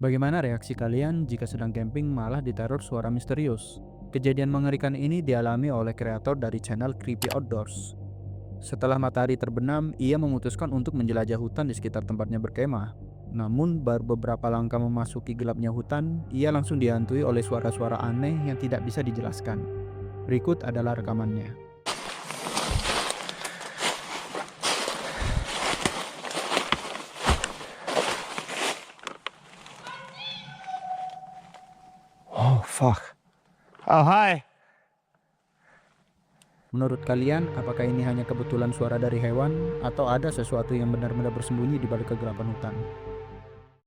Bagaimana reaksi kalian jika sedang camping malah diteror suara misterius? Kejadian mengerikan ini dialami oleh kreator dari channel Creepy Outdoors. Setelah matahari terbenam, ia memutuskan untuk menjelajah hutan di sekitar tempatnya berkemah. Namun, baru beberapa langkah memasuki gelapnya hutan, ia langsung dihantui oleh suara-suara aneh yang tidak bisa dijelaskan. Berikut adalah rekamannya. Oh, fuck. Oh, hi. Menurut kalian, apakah ini hanya kebetulan suara dari hewan, atau ada sesuatu yang benar-benar bersembunyi di balik kegelapan hutan?